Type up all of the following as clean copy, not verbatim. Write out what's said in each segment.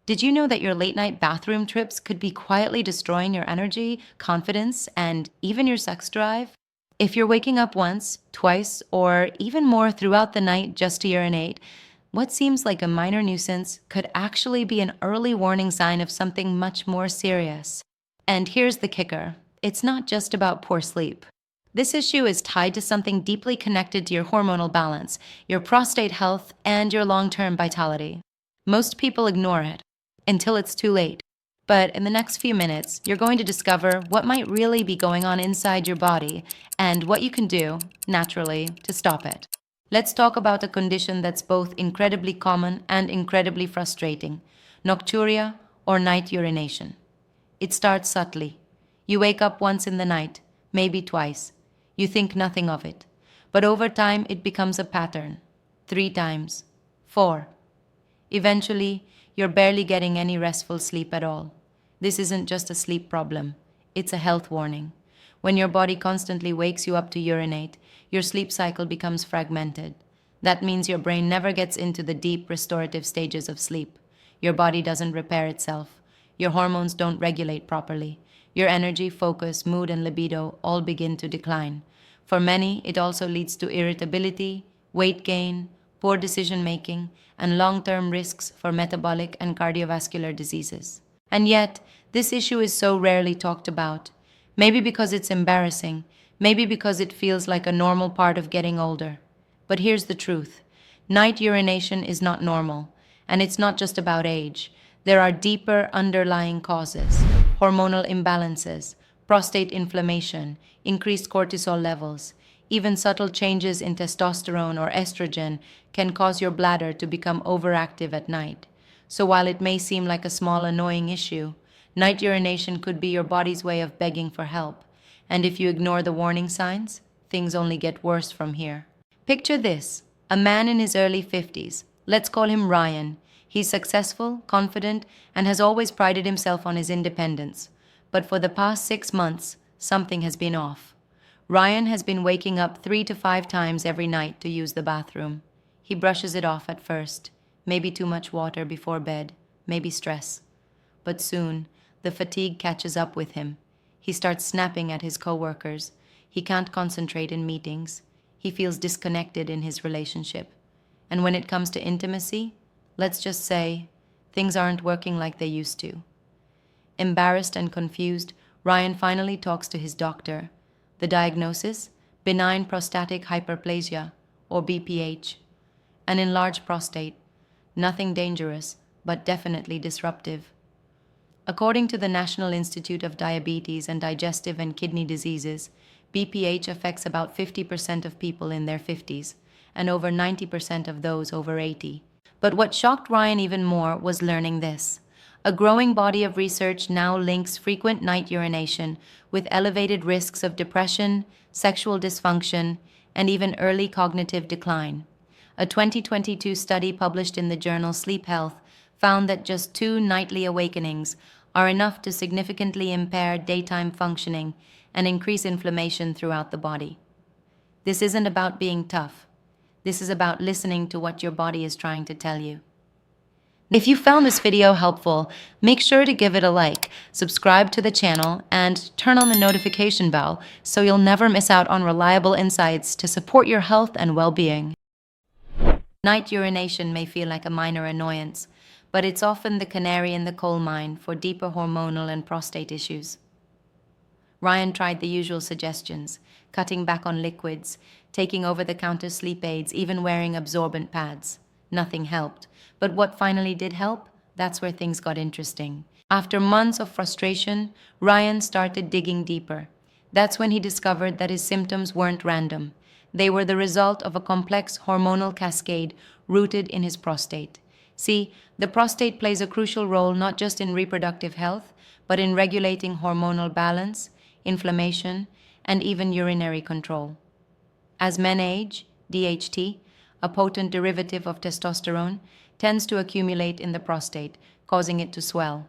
Did you know that your late night bathroom trips could be quietly destroying your energy, confidence, and even your sex drive? If you're waking up once, twice, or even more throughout the night just to urinate, what seems like a minor nuisance could actually be an early warning sign of something much more serious. And here's the kicker: it's not just about poor sleep. This issue is tied to something deeply connected to your hormonal balance, your prostate health, and your long term vitality. Most people ignore it until it's too late. But in the next few minutes, you're going to discover what might really be going on inside your body and what you can do, naturally, to stop it. Let's talk about a condition that's both incredibly common and incredibly frustrating: nocturia, or night urination. It starts subtly. You wake up once in the night, maybe twice. You think nothing of it. But over time, it becomes a pattern. 3 times. 4. Eventually, you're barely getting any restful sleep at all. This isn't just a sleep problem, it's a health warning. When your body constantly wakes you up to urinate, your sleep cycle becomes fragmented. That means your brain never gets into the deep restorative stages of sleep. Your body doesn't repair itself. Your hormones don't regulate properly. Your energy, focus, mood, and libido all begin to decline. For many, it also leads to irritability, weight gain, poor decision making, and long term risks for metabolic and cardiovascular diseases. And yet, this issue is so rarely talked about. Maybe because it's embarrassing, maybe because it feels like a normal part of getting older. But here's the truth: night urination is not normal, and it's not just about age. There are deeper underlying causes: hormonal imbalances, prostate inflammation, increased cortisol levels. Even subtle changes in testosterone or estrogen can cause your bladder to become overactive at night. So while it may seem like a small annoying issue, night urination could be your body's way of begging for help. And if you ignore the warning signs, things only get worse from here. Picture this: a man in his early 50s. Let's call him Ryan. He's successful, confident, and has always prided himself on his independence. But for the past 6 months, something has been off. Ryan has been waking up 3 to 5 times every night to use the bathroom. He brushes it off at first, maybe too much water before bed, maybe stress. But soon, the fatigue catches up with him. He starts snapping at his coworkers. He can't concentrate in meetings. He feels disconnected in his relationship. And when it comes to intimacy, let's just say, things aren't working like they used to. Embarrassed and confused, Ryan finally talks to his doctor. The diagnosis? Benign Prostatic Hyperplasia, or BPH. An enlarged prostate. Nothing dangerous, but definitely disruptive. According to the National Institute of Diabetes and Digestive and Kidney Diseases, BPH affects about 50% of people in their 50s, and over 90% of those over 80. But what shocked Ryan even more was learning this: a growing body of research now links frequent night urination with elevated risks of depression, sexual dysfunction, and even early cognitive decline. A 2022 study published in the journal Sleep Health found that just 2 nightly awakenings are enough to significantly impair daytime functioning and increase inflammation throughout the body. This isn't about being tough. This is about listening to what your body is trying to tell you. If you found this video helpful, make sure to give it a like, subscribe to the channel, and turn on the notification bell so you'll never miss out on reliable insights to support your health and well-being. Night urination may feel like a minor annoyance, but it's often the canary in the coal mine for deeper hormonal and prostate issues. Ryan tried the usual suggestions: cutting back on liquids, taking over-the-counter sleep aids, even wearing absorbent pads. Nothing helped. But what finally did help? That's where things got interesting. After months of frustration, Ryan started digging deeper. That's when he discovered that his symptoms weren't random. They were the result of a complex hormonal cascade rooted in his prostate. See, the prostate plays a crucial role not just in reproductive health, but in regulating hormonal balance, inflammation, and even urinary control. As men age, DHT, a potent derivative of testosterone, tends to accumulate in the prostate, causing it to swell.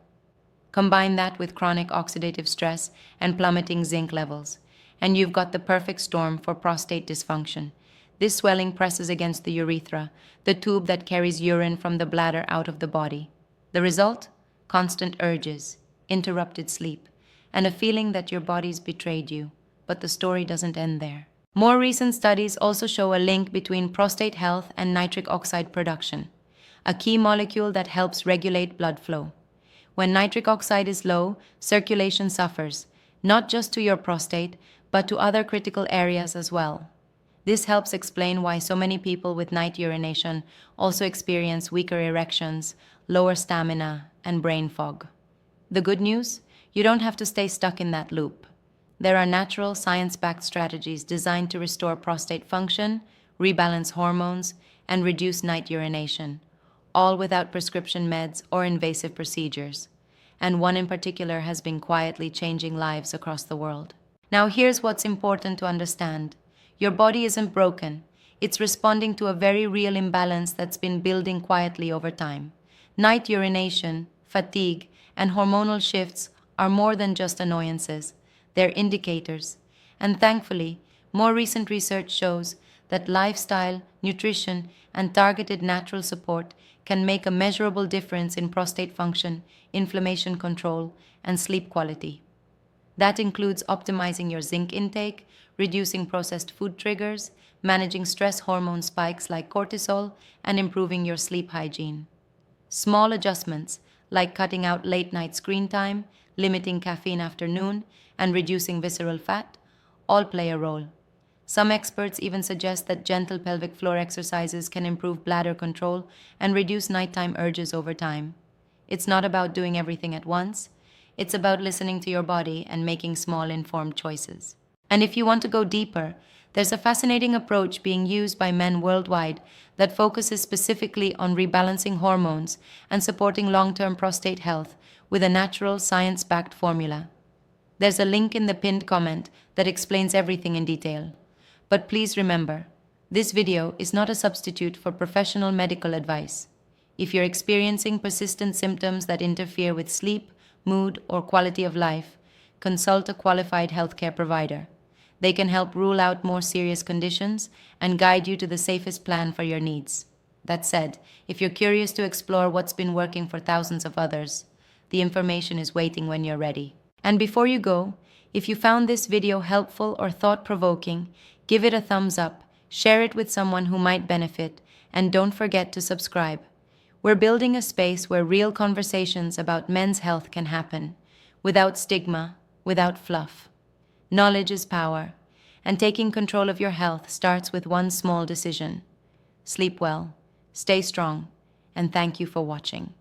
Combine that with chronic oxidative stress and plummeting zinc levels, and you've got the perfect storm for prostate dysfunction. This swelling presses against the urethra, the tube that carries urine from the bladder out of the body. The result? Constant urges, interrupted sleep, and a feeling that your body's betrayed you. But the story doesn't end there. More recent studies also show a link between prostate health and nitric oxide production, a key molecule that helps regulate blood flow. When nitric oxide is low, circulation suffers, not just to your prostate, but to other critical areas as well. This helps explain why so many people with night urination also experience weaker erections, lower stamina, and brain fog. The good news? You don't have to stay stuck in that loop. There are natural, science-backed strategies designed to restore prostate function, rebalance hormones, and reduce night urination, all without prescription meds or invasive procedures. And one in particular has been quietly changing lives across the world. Now here's what's important to understand. Your body isn't broken. It's responding to a very real imbalance that's been building quietly over time. Night urination, fatigue, and hormonal shifts are more than just annoyances. They're indicators. And thankfully, more recent research shows that lifestyle, nutrition, and targeted natural support can make a measurable difference in prostate function, inflammation control, and sleep quality. That includes optimizing your zinc intake, reducing processed food triggers, managing stress hormone spikes like cortisol, and improving your sleep hygiene. Small adjustments, like cutting out late-night screen time, limiting caffeine after noon, and reducing visceral fat, all play a role. Some experts even suggest that gentle pelvic floor exercises can improve bladder control and reduce nighttime urges over time. It's not about doing everything at once. It's about listening to your body and making small, informed choices. And if you want to go deeper, there's a fascinating approach being used by men worldwide that focuses specifically on rebalancing hormones and supporting long-term prostate health with a natural, science-backed formula. There's a link in the pinned comment that explains everything in detail. But please remember, this video is not a substitute for professional medical advice. If you're experiencing persistent symptoms that interfere with sleep, mood, or quality of life, consult a qualified healthcare provider. They can help rule out more serious conditions and guide you to the safest plan for your needs. That said, if you're curious to explore what's been working for thousands of others, the information is waiting when you're ready. And before you go, if you found this video helpful or thought-provoking, give it a thumbs up, share it with someone who might benefit, and don't forget to subscribe. We're building a space where real conversations about men's health can happen, without stigma, without fluff. Knowledge is power, and taking control of your health starts with one small decision. Sleep well, stay strong, and thank you for watching.